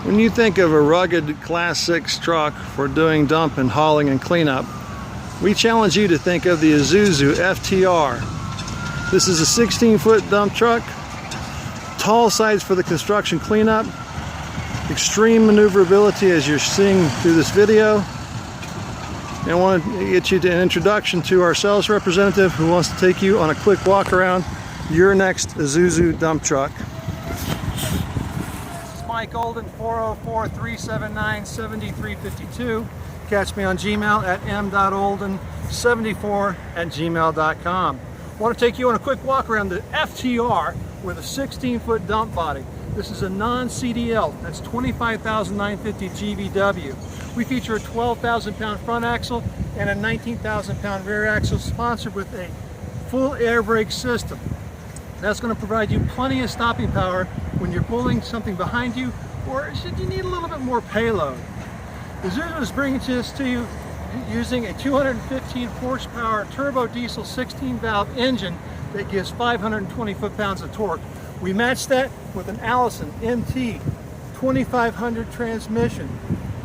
When you think of a rugged Class 6 truck for doing dump and hauling and cleanup, we challenge you to think of the Isuzu FTR. This is a 16-foot dump truck, tall sides for the construction cleanup, extreme maneuverability as you're seeing through this video. And I want to get you to an introduction to our sales representative who wants to take you on a quick walk around your next Isuzu dump truck. Mike Olden, 404-379-7352. Catch me on Gmail at m.olden74@gmail.com. I want to take you on a quick walk around the FTR with a 16-foot dump body. This is a non CDL, that's 25,950 GVW. We feature a 12,000-pound front axle and a 19,000-pound rear axle, sponsored with a full air brake system. That's going to provide you plenty of stopping power when you're pulling something behind you, or should you need a little bit more payload. Isuzu is bringing this to you using a 215 horsepower turbo diesel 16-valve engine that gives 520 foot-pounds of torque. We match that with an Allison MT 2500 transmission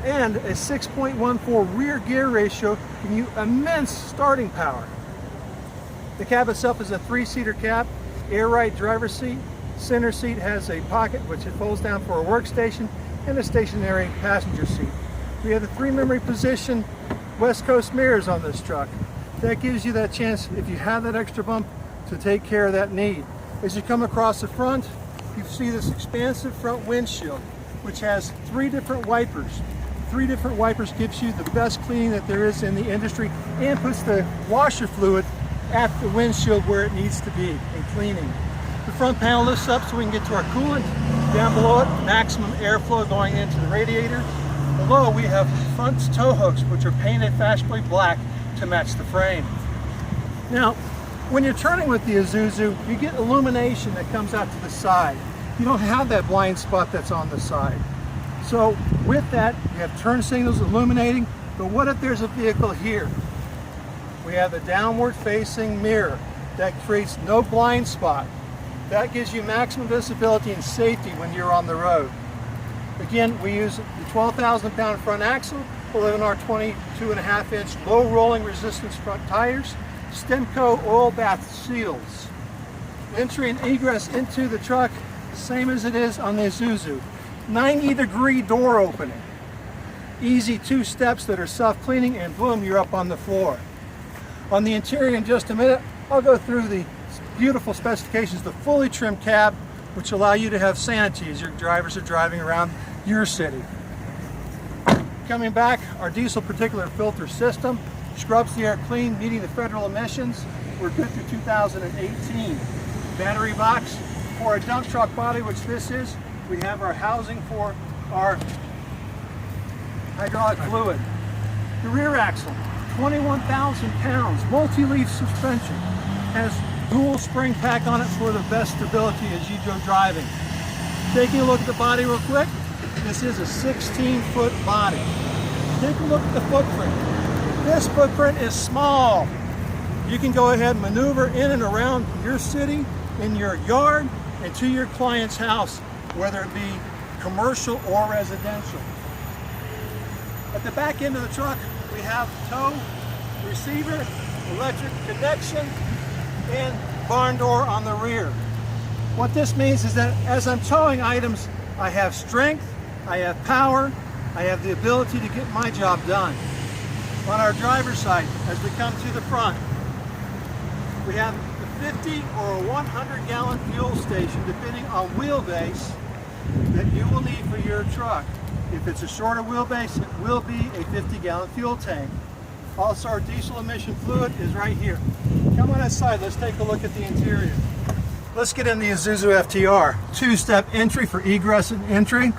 and a 6.14 rear gear ratio, giving you immense starting power. The cab itself is a 3-seater cab, air right driver's seat. Center seat has a pocket which it folds down for a workstation, and a stationary passenger seat. We have the 3 memory position West Coast mirrors on this truck. That gives you that chance, if you have that extra bump, to take care of that need. As you come across the front, you see this expansive front windshield, which has 3 different wipers. 3 different wipers gives you the best cleaning that there is in the industry, and puts the washer fluid at the windshield where it needs to be in cleaning. The front panel lifts up so we can get to our coolant. Down below it, maximum airflow going into the radiator. Below, we have front tow hooks, which are painted fashionably black to match the frame. Now, when you're turning with the Isuzu, you get illumination that comes out to the side. You don't have that blind spot that's on the side. So with that, you have turn signals illuminating, but what if there's a vehicle here? We have the downward facing mirror that creates no blind spot. That gives you maximum visibility and safety when you're on the road. Again, we use the 12,000-pound front axle, 11R 22.5-inch low rolling resistance front tires, Stemco oil bath seals. Entry and egress into the truck, same as it is on the Isuzu. 90-degree door opening. Easy 2 steps that are self-cleaning, and boom, you're up on the floor. On the interior in just a minute, I'll go through the beautiful specifications. The fully trimmed cab, which allow you to have sanity as your drivers are driving around your city. Coming back, our diesel particulate filter system scrubs the air clean, meeting the federal emissions. We're good through 2018. Battery box for a dump truck body, which this is. We have our housing for our hydraulic fluid. The rear axle, 21,000 pounds, multi-leaf suspension, has dual spring pack on it for the best stability as you go driving. Taking a look at the body real quick, this is a 16-foot body. Take a look at the footprint. This footprint is small. You can go ahead and maneuver in and around your city, in your yard, and to your client's house, whether it be commercial or residential. At the back end of the truck, we have tow, receiver, electric connection, and barn door on the rear. What this means is that as I'm towing items, I have strength, I have power, I have the ability to get my job done. On our driver's side, as we come to the front, we have the 50 or a 100-gallon fuel station, depending on wheelbase, that you will need for your truck. If it's a shorter wheelbase, it will be a 50-gallon fuel tank. Also, our diesel emission fluid is right here. Come on inside, let's take a look at the interior. Let's get in the Isuzu FTR. 2-step entry for egress and entry.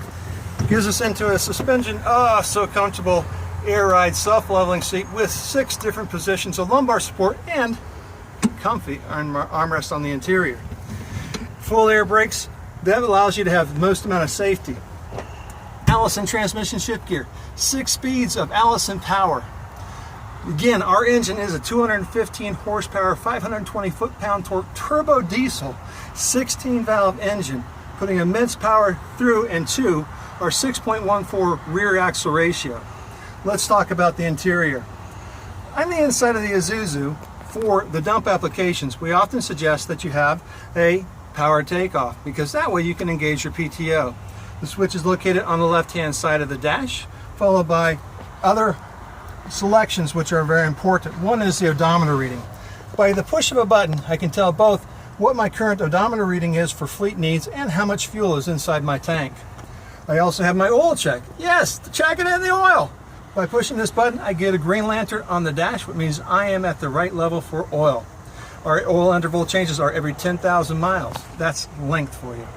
Gives us into a suspension, so comfortable air ride self-leveling seat with 6 different positions of lumbar support and comfy armrest on the interior. Full air brakes, that allows you to have the most amount of safety. Allison transmission shift gear, 6 speeds of Allison power. Again, our engine is a 215 horsepower, 520 foot-pound torque turbo diesel 16-valve engine, putting immense power through, and 2, our 6.14 rear axle ratio. Let's talk about the interior. On the inside of the Isuzu, for the dump applications, we often suggest that you have a power takeoff, because that way you can engage your PTO. The switch is located on the left-hand side of the dash, followed by other selections which are very important. One is the odometer reading. By the push of a button, I can tell both what my current odometer reading is for fleet needs and how much fuel is inside my tank. I also have my oil check. Yes, checking in the oil. By pushing this button, I get a green lantern on the dash, which means I am at the right level for oil. Our oil interval changes are every 10,000 miles. That's length for you.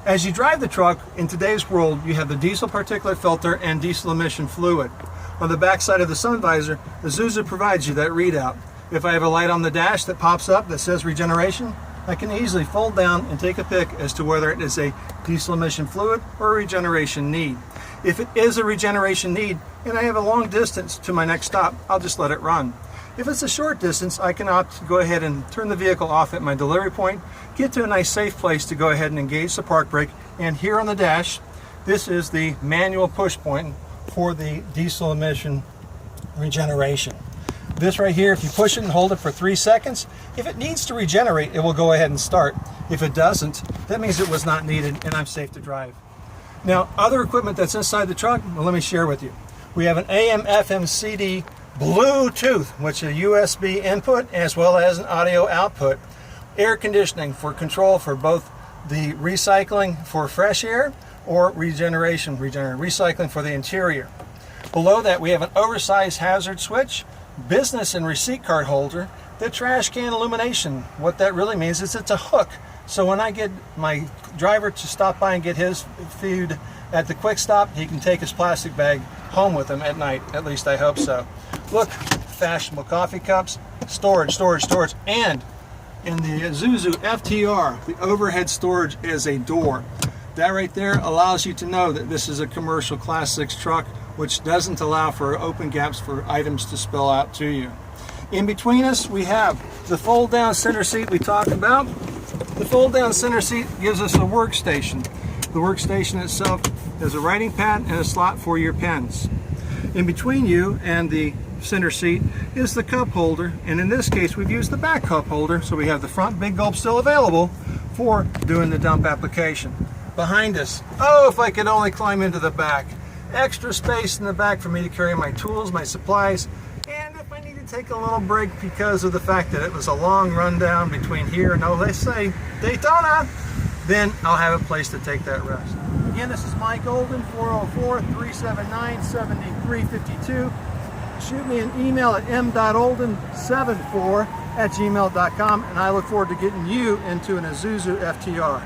As you drive the truck, in today's world, you have the diesel particulate filter and diesel emission fluid. On the back side of the sun visor, the Isuzu provides you that readout. If I have a light on the dash that pops up that says regeneration, I can easily fold down and take a pick as to whether it is a diesel emission fluid or a regeneration need. If it is a regeneration need and I have a long distance to my next stop, I'll just let it run. If it's a short distance, I can opt to go ahead and turn the vehicle off at my delivery point, get to a nice safe place to go ahead and engage the park brake, and here on the dash, this is the manual push point for the diesel emission regeneration. This right here, if you push it and hold it for 3 seconds, if it needs to regenerate, it will go ahead and start. If it doesn't, that means it was not needed and I'm safe to drive. Now, other equipment that's inside the truck, well, let me share with you. We have an AM, FM, CD, Bluetooth, which is a USB input as well as an audio output. Air conditioning for control for both the recycling for fresh air or recycling for the interior. Below that, we have an oversized hazard switch, business and receipt card holder, the trash can illumination. What that really means is it's a hook. So when I get my driver to stop by and get his food at the quick stop, he can take his plastic bag home with him at night. At least I hope so. Look, fashionable coffee cups, storage, and in the Isuzu FTR, the overhead storage is a door. That right there allows you to know that this is a commercial Class 6 truck, which doesn't allow for open gaps for items to spill out to you. In between us, we have the fold-down center seat we talked about. The fold-down center seat gives us a workstation. The workstation itself has a writing pad and a slot for your pens. In between you and the center seat is the cup holder, and in this case we've used the back cup holder, so we have the front big gulp still available for doing the dump application. Behind us, oh, if I could only climb into the back. Extra space in the back for me to carry my tools, my supplies, and if I need to take a little break because of the fact that it was a long rundown between here and, oh, let's say Daytona, then I'll have a place to take that rest. Again, this is Mike Olden, 404-379-7352. Shoot me an email at m.olden74@gmail.com, and I look forward to getting you into an Isuzu FTR.